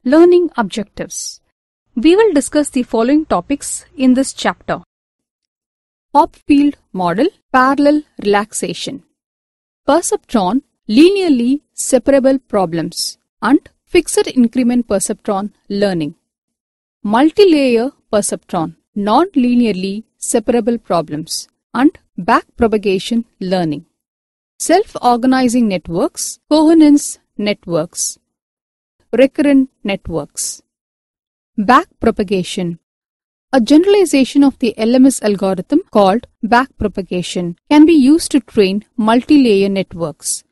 Learning Objectives. We will discuss the following topics in this chapter. Hopfield model, parallel relaxation, perceptron linearly separable problems, and fixed increment perceptron learning. Multilayer perceptron, non-linearly separable problems, and backpropagation learning. Self-organizing networks, coherence networks, recurrent networks. Backpropagation. A generalization of the LMS algorithm called backpropagation can be used to train multi-layer networks.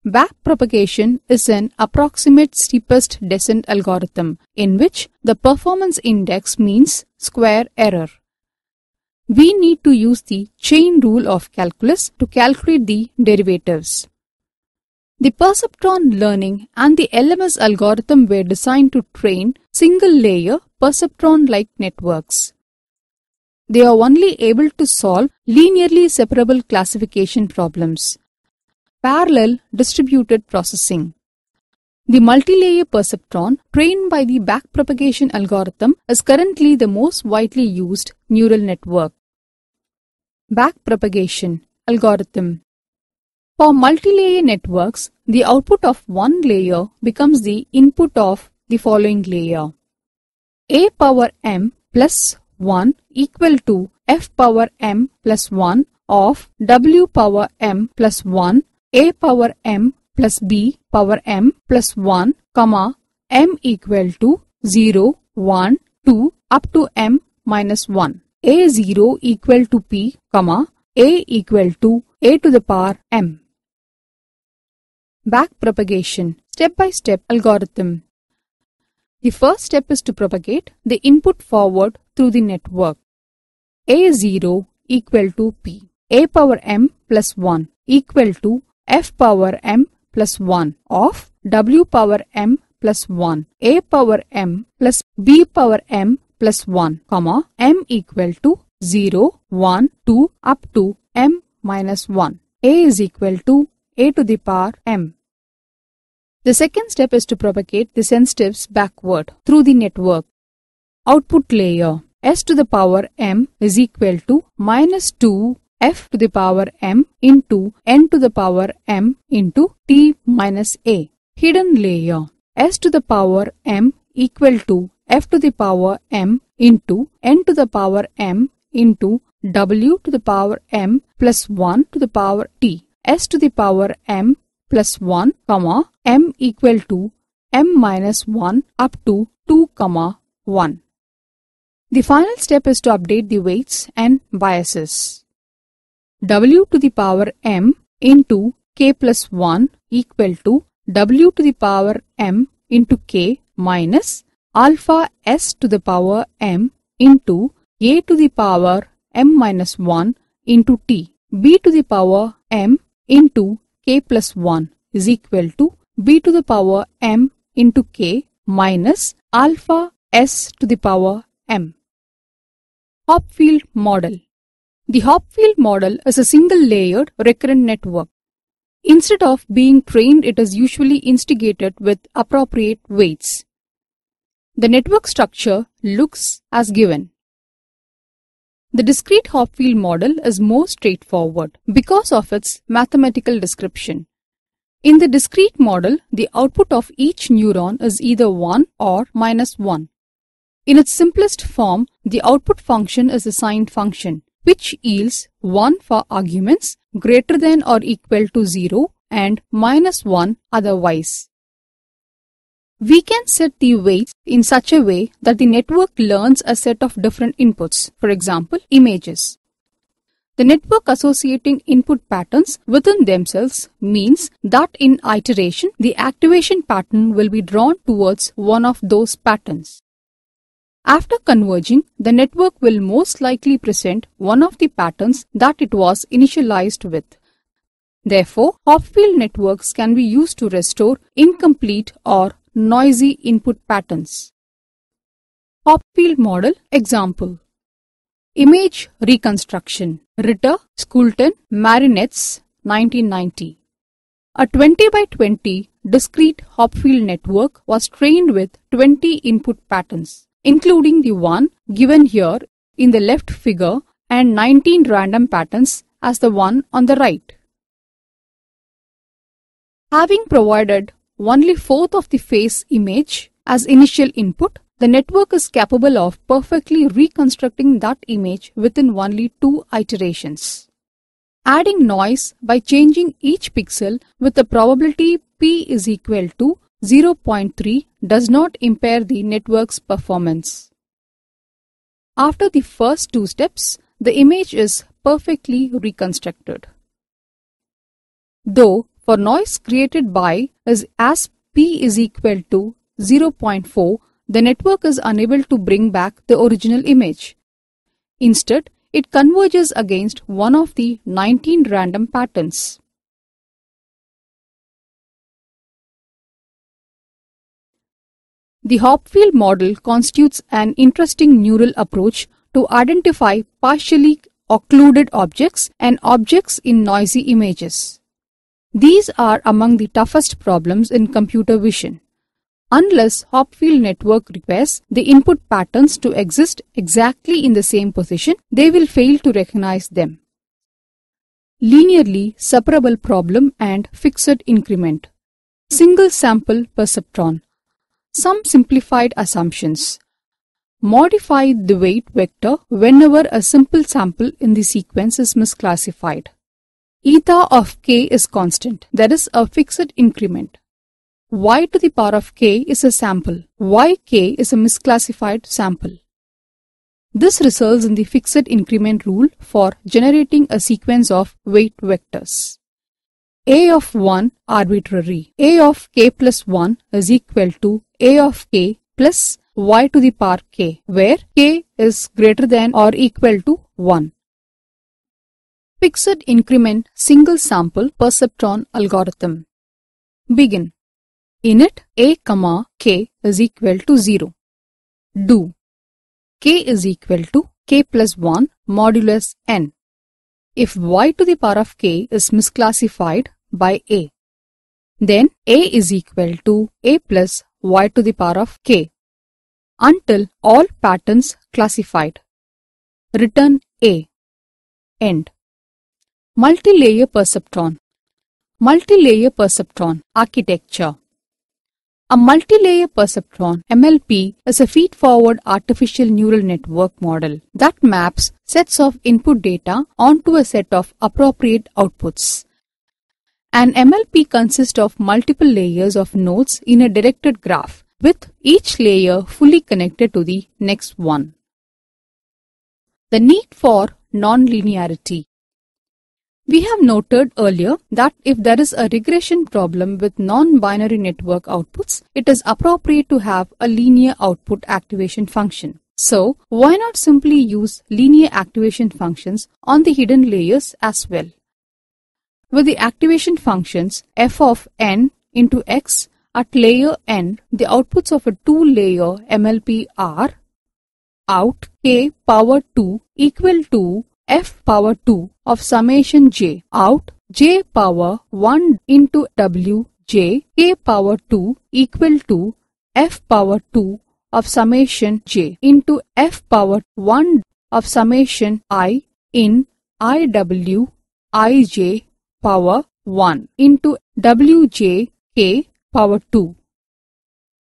Backpropagation is an approximate steepest descent algorithm in which the performance index means square error. We need to use the chain rule of calculus to calculate the derivatives. The perceptron learning and the LMS algorithm were designed to train single-layer perceptron-like networks. They are only able to solve linearly separable classification problems. Parallel distributed processing. The multilayer perceptron trained by the backpropagation algorithm is currently the most widely used neural network. Backpropagation algorithm. For multilayer networks, the output of one layer becomes the input of the following layer. A power m plus 1 equal to f power m plus 1 of w power m plus 1 a power m plus b power m plus 1, comma, m equal to 0, 1, 2 up to m minus 1. A0 equal to p, comma, a equal to a to the power m. Backpropagation, step-by-step algorithm. The first step is to propagate the input forward through the network. A0 equal to p. A power m plus 1 equal to f power m plus 1 of w power m plus 1 a power m plus b power m plus 1, comma, m equal to 0, 1, 2 up to m minus 1. A is equal to a to the power m. The second step is to propagate the sensitives backward through the network. Output layer s to the power m is equal to minus 2 f to the power m into n to the power m into t minus a. Hidden layer s to the power m equal to f to the power m into n to the power m into w to the power m plus 1 to the power t. S to the power m plus 1, comma, m equal to m minus 1 up to 2, comma, 1. The final step is to update the weights and biases. W to the power m into k plus 1 equal to w to the power m into k minus alpha s to the power m into a to the power m minus 1 into t. B to the power m into k plus 1 is equal to b to the power m into k minus alpha s to the power m. Hopfield model. The Hopfield model is a single-layered recurrent network. Instead of being trained, it is usually instigated with appropriate weights. The network structure looks as given. The discrete Hopfield model is more straightforward because of its mathematical description. In the discrete model, the output of each neuron is either 1 or minus 1. In its simplest form, the output function is a signed function, which yields 1 for arguments greater than or equal to 0 and minus 1 otherwise. We can set the weights in such a way that the network learns a set of different inputs, for example, images. The network associating input patterns within themselves means that in iteration, the activation pattern will be drawn towards one of those patterns. After converging, the network will most likely present one of the patterns that it was initialized with. Therefore, Hopfield networks can be used to restore incomplete or noisy input patterns. Hopfield model example. Image reconstruction. Ritter, Schoulton, Marinets, 1990. A 20 by 20 discrete Hopfield network was trained with 20 input patterns, including the one given here in the left figure and 19 random patterns as the one on the right. Having provided only fourth of the face image as initial input, the network is capable of perfectly reconstructing that image within only 2 iterations. Adding noise by changing each pixel with a probability p is equal to 0.3 does not impair the network's performance. After the first 2 steps, the image is perfectly reconstructed. Though for noise created by is as p is equal to 0.4, the network is unable to bring back the original image. Instead, it converges against one of the 19 random patterns. The Hopfield model constitutes an interesting neural approach to identify partially occluded objects and objects in noisy images. These are among the toughest problems in computer vision. Unless Hopfield network requires the input patterns to exist exactly in the same position, they will fail to recognize them. Linearly separable problem and fixed increment. Single sample perceptron. Some simplified assumptions. Modify the weight vector whenever a simple sample in the sequence is misclassified. Eta of k is constant, that is a fixed increment. Y to the power of k is a sample. Yk is a misclassified sample. This results in the fixed increment rule for generating a sequence of weight vectors. A of 1 arbitrary. A of k plus 1 is equal to A of k plus y to the power k, where k is greater than or equal to 1. Fixed increment single sample perceptron algorithm. Begin. Init a, k is equal to 0. Do. K is equal to k plus 1 modulus n. If y to the power of k is misclassified by a, then a is equal to a plus y to the power of k until all patterns classified. Return a. End. Multi-layer perceptron. Multi-layer perceptron architecture. A multi-layer perceptron (MLP) is a feed-forward artificial neural network model that maps sets of input data onto a set of appropriate outputs. An MLP consists of multiple layers of nodes in a directed graph, with each layer fully connected to the next one. The need for nonlinearity. We have noted earlier that if there is a regression problem with non-binary network outputs, it is appropriate to have a linear output activation function. So, why not simply use linear activation functions on the hidden layers as well? With the activation functions f of n into x at layer n, the outputs of a 2-layer MLP are out k power 2 equal to f power 2 of summation j, out j power 1 into w j k power 2 equal to f power 2 of summation j into f power 1 of summation I in iw ij power 1 into wj k power 2.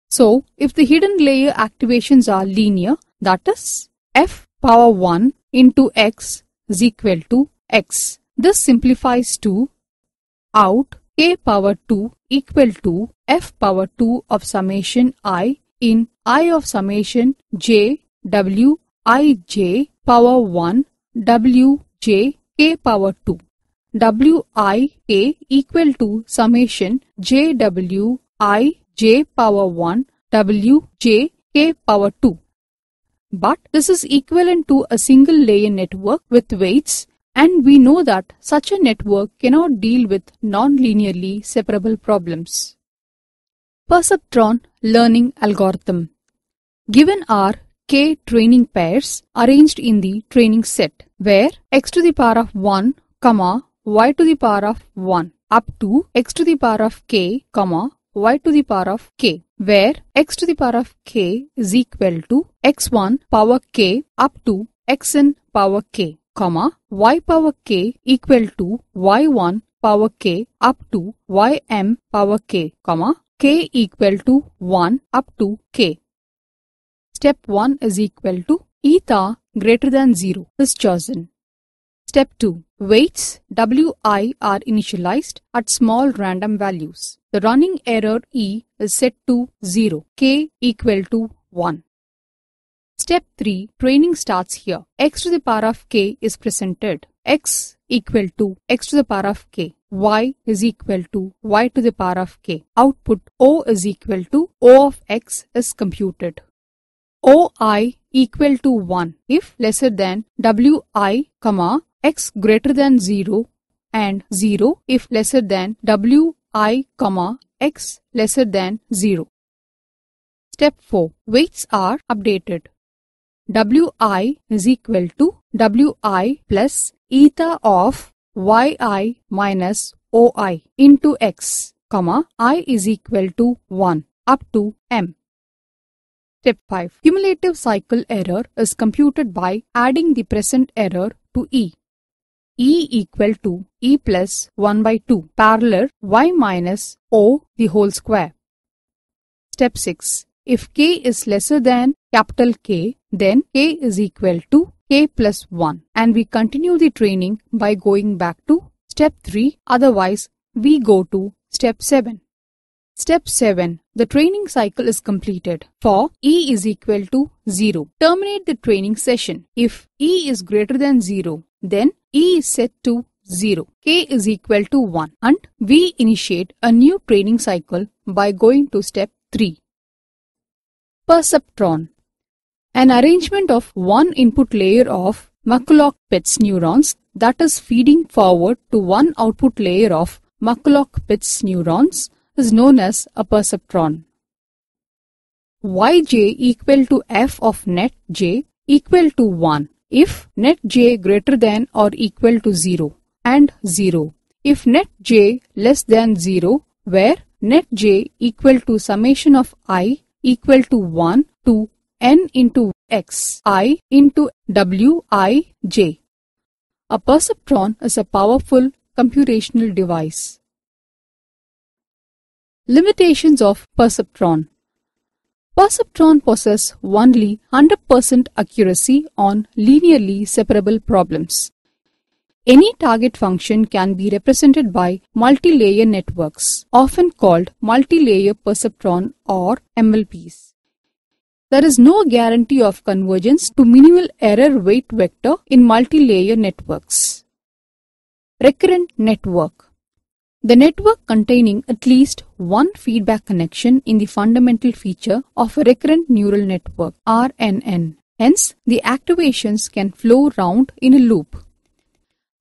So, if the hidden layer activations are linear, that is f power 1 into x is equal to x. This simplifies to out k power 2 equal to f power 2 of summation I in I of summation j w I j power 1 w j k power 2. W I k equal to summation j w I j power 1 w j k power 2. But this is equivalent to a single layer network with weights, and we know that such a network cannot deal with non-linearly separable problems. Perceptron learning algorithm. Given are k training pairs arranged in the training set, where x to the power of 1, y to the power of 1 up to x to the power of k, y to the power of k, where x to the power of k is equal to x1 power k up to xn power k, comma, y power k equal to y1 power k up to ym power k, comma, k equal to 1 up to k. Step 1 is equal to eta greater than 0 is chosen. Step 2. Weights wi are initialized at small random values. The running error e is set to 0, k equal to 1. Step 3. Training starts here. X to the power of k is presented. X equal to x to the power of k. Y is equal to y to the power of k. Output O is equal to O of x is computed. OI equal to 1 if lesser than wi, x greater than 0 and 0 if lesser than wi, x lesser than 0. Step 4. Weights are updated. Wi is equal to wi plus eta of yi minus oi into x, I is equal to 1 up to m. Step 5. Cumulative cycle error is computed by adding the present error to e. E equal to e plus 1 by 2 parallel y minus o the whole square. Step 6. If k is lesser than capital K, then k is equal to k plus 1, and we continue the training by going back to step 3, otherwise we go to step 7. Step 7. The training cycle is completed. For e is equal to 0, terminate the training session. If e is greater than 0, then e is set to 0, k is equal to 1, and we initiate a new training cycle by going to step 3. Perceptron. An arrangement of one input layer of McCulloch-Pitts neurons that is feeding forward to one output layer of McCulloch-Pitts neurons is known as a perceptron. Yj equal to f of net j equal to 1 if net j greater than or equal to 0 and 0 if net j less than 0, where net j equal to summation of I equal to 1 to n into x I into wij. A perceptron is a powerful computational device. Limitations of perceptron. Perceptron possess only 100% accuracy on linearly separable problems. Any target function can be represented by multi-layer networks, often called multi-layer perceptron or MLPs. There is no guarantee of convergence to minimal error weight vector in multi-layer networks. Recurrent network. The network containing at least one feedback connection in the fundamental feature of a recurrent neural network, RNN. Hence, the activations can flow round in a loop.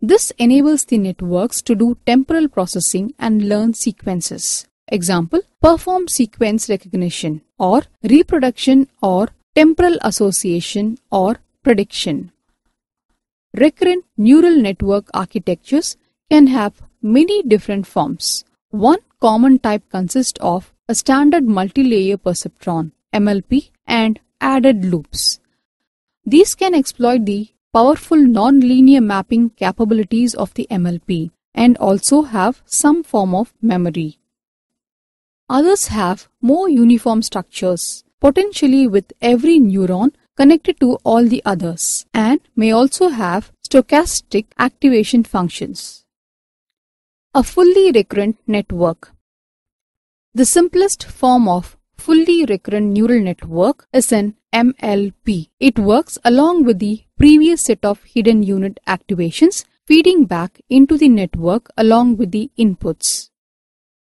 This enables the networks to do temporal processing and learn sequences. Example, perform sequence recognition or reproduction or temporal association or prediction. Recurrent neural network architectures can have many different forms. One common type consists of a standard multi-layer perceptron, MLP, and added loops. These can exploit the powerful non-linear mapping capabilities of the MLP and also have some form of memory. Others have more uniform structures, potentially with every neuron connected to all the others, and may also have stochastic activation functions. A fully recurrent network. The simplest form of fully recurrent neural network is an MLP. It works along with the previous set of hidden unit activations, feeding back into the network along with the inputs.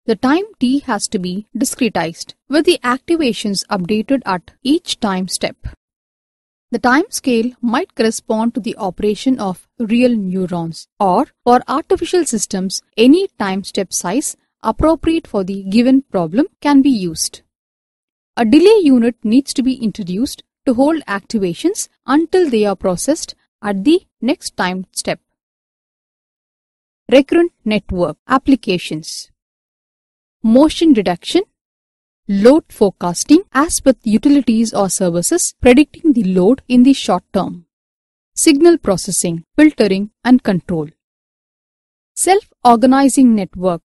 The time t has to be discretized, with the activations updated at each time step. The time scale might correspond to the operation of real neurons, or for artificial systems, any time step size appropriate for the given problem can be used. A delay unit needs to be introduced to hold activations until they are processed at the next time step. Recurrent network applications. motion detection, load forecasting as with utilities or services predicting the load in the short term, signal processing, filtering and control. Self-organizing network.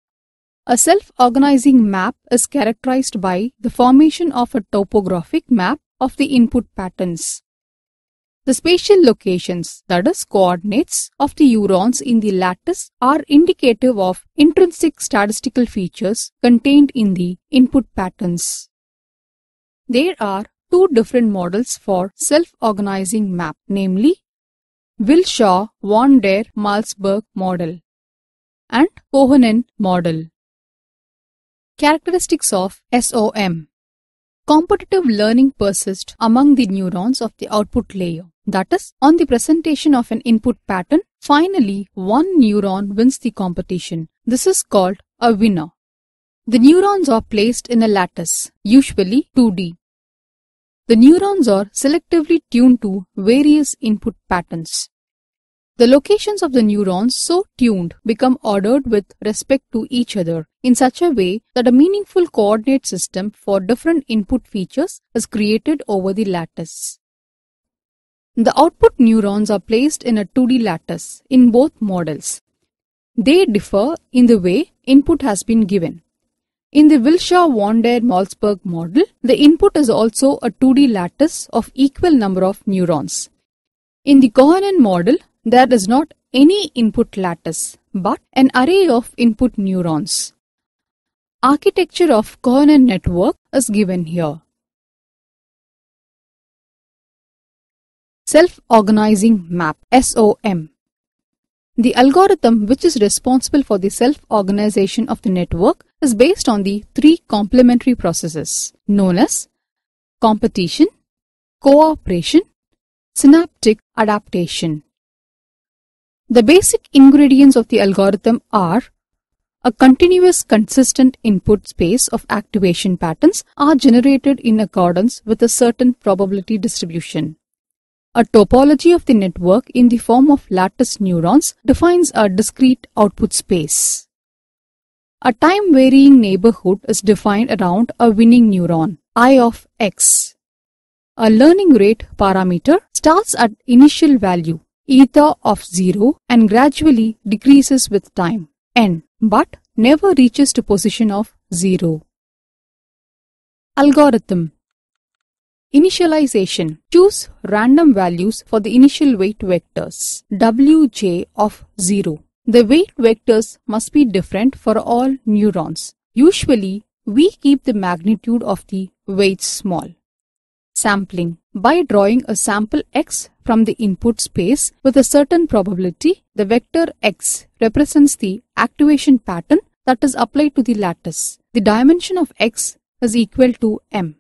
A self-organizing map is characterized by the formation of a topographic map of the input patterns. The spatial locations, that is, coordinates of the neurons in the lattice are indicative of intrinsic statistical features contained in the input patterns. There are two different models for self-organizing map, namely Wilshire-von der Malsburg model and Kohonen model. Characteristics of SOM. Competitive learning persists among the neurons of the output layer. That is, on the presentation of an input pattern, finally one neuron wins the competition. This is called a winner. The neurons are placed in a lattice, usually 2D. The neurons are selectively tuned to various input patterns. The locations of the neurons so tuned become ordered with respect to each other in such a way that a meaningful coordinate system for different input features is created over the lattice. The output neurons are placed in a 2D lattice in both models. They differ in the way input has been given. In the Wilshire-von der Malsburg model, the input is also a 2D lattice of equal number of neurons. In the Kohonen model, there is not any input lattice, but an array of input neurons. Architecture of Kohonen network is given here. Self-organizing map, SOM. The algorithm which is responsible for the self-organization of the network is based on the three complementary processes known as competition, cooperation, synaptic adaptation. The basic ingredients of the algorithm are a continuous consistent input space of activation patterns are generated in accordance with a certain probability distribution. A topology of the network in the form of lattice neurons defines a discrete output space. A time-varying neighborhood is defined around a winning neuron, I of x. A learning rate parameter starts at initial value, eta of 0, and gradually decreases with time, n, but never reaches to position of 0. Algorithm. Initialization. Choose random values for the initial weight vectors, wj of 0. The weight vectors must be different for all neurons. Usually, we keep the magnitude of the weights small. Sampling. By drawing a sample x from the input space with a certain probability, the vector x represents the activation pattern that is applied to the lattice. The dimension of x is equal to m.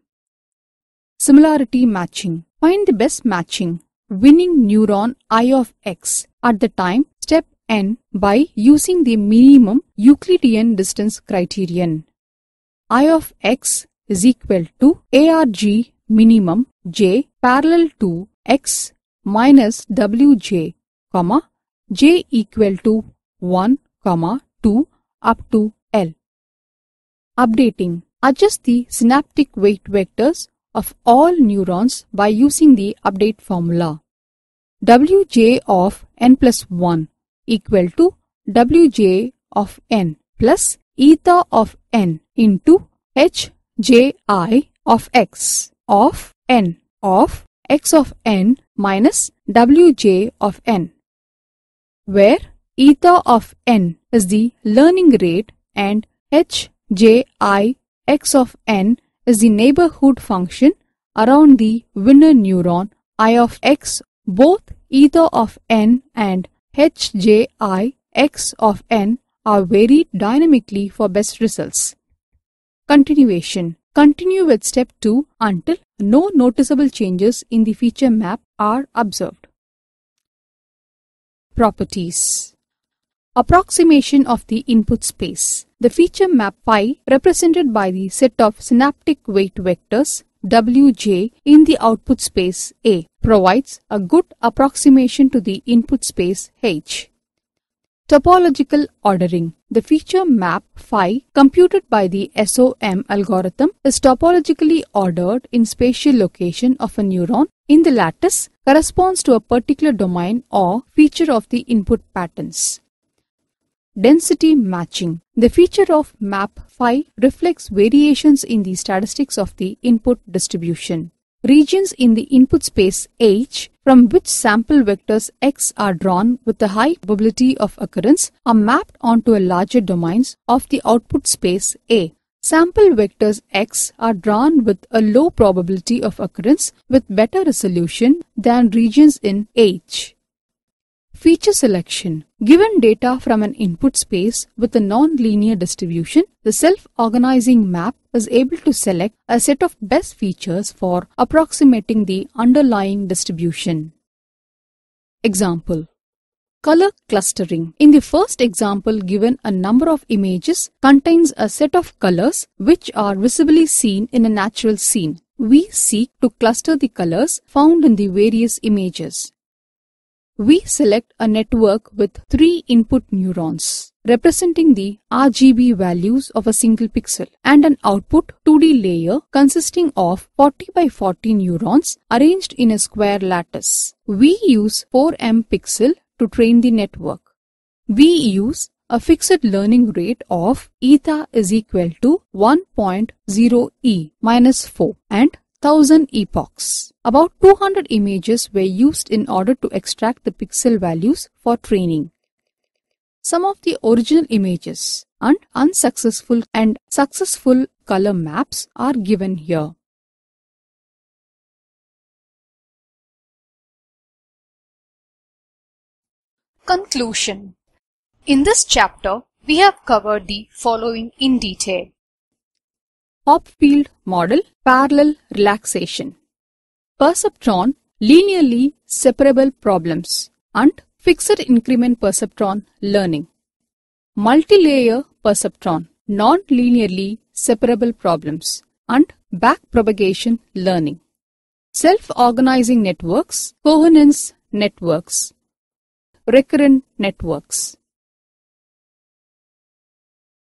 Similarity matching. Find the best matching winning neuron I of x at the time step n by using the minimum Euclidean distance criterion. I of x is equal to arg minimum j parallel to x minus wj, j equal to 1, 2 up to L. Updating. Adjust the synaptic weight vectors of all neurons by using the update formula. Wj of n plus 1 equal to Wj of n plus eta of n into Hji of x of n of x of n minus Wj of n, where eta of n is the learning rate and Hji x of n is the neighborhood function around the winner neuron I of x. Both eta of n and Hji x of n are varied dynamically for best results. Continuation. Continue with step 2 until no noticeable changes in the feature map are observed. Properties. Approximation of the input space. The feature map phi represented by the set of synaptic weight vectors Wj in the output space A provides a good approximation to the input space H. Topological ordering. The feature map phi computed by the SOM algorithm is topologically ordered in spatial location of a neuron in the lattice corresponds to a particular domain or feature of the input patterns. Density matching. The feature of map phi reflects variations in the statistics of the input distribution. Regions in the input space H from which sample vectors X are drawn with a high probability of occurrence are mapped onto a larger domains of the output space A. Sample vectors X are drawn with a low probability of occurrence with better resolution than regions in H. Feature selection. Given data from an input space with a non-linear distribution, the self-organizing map is able to select a set of best features for approximating the underlying distribution. Example. Color clustering. In the first example given, a number of images contains a set of colors which are visibly seen in a natural scene. We seek to cluster the colors found in the various images. We select a network with 3 input neurons representing the RGB values of a single pixel and an output 2D layer consisting of 40 by 40 neurons arranged in a square lattice. We use 4M pixel to train the network. We use a fixed learning rate of eta is equal to 1.0e minus 4 and 1000 epochs. About 200 images were used in order to extract the pixel values for training. Some of the original images and unsuccessful and successful color maps are given here. Conclusion. In this chapter, we have covered the following in detail. Hopfield model, parallel relaxation, perceptron linearly separable problems and fixed increment perceptron learning, multi-layer perceptron non-linearly separable problems and backpropagation learning, self-organizing networks, coherence networks, recurrent networks.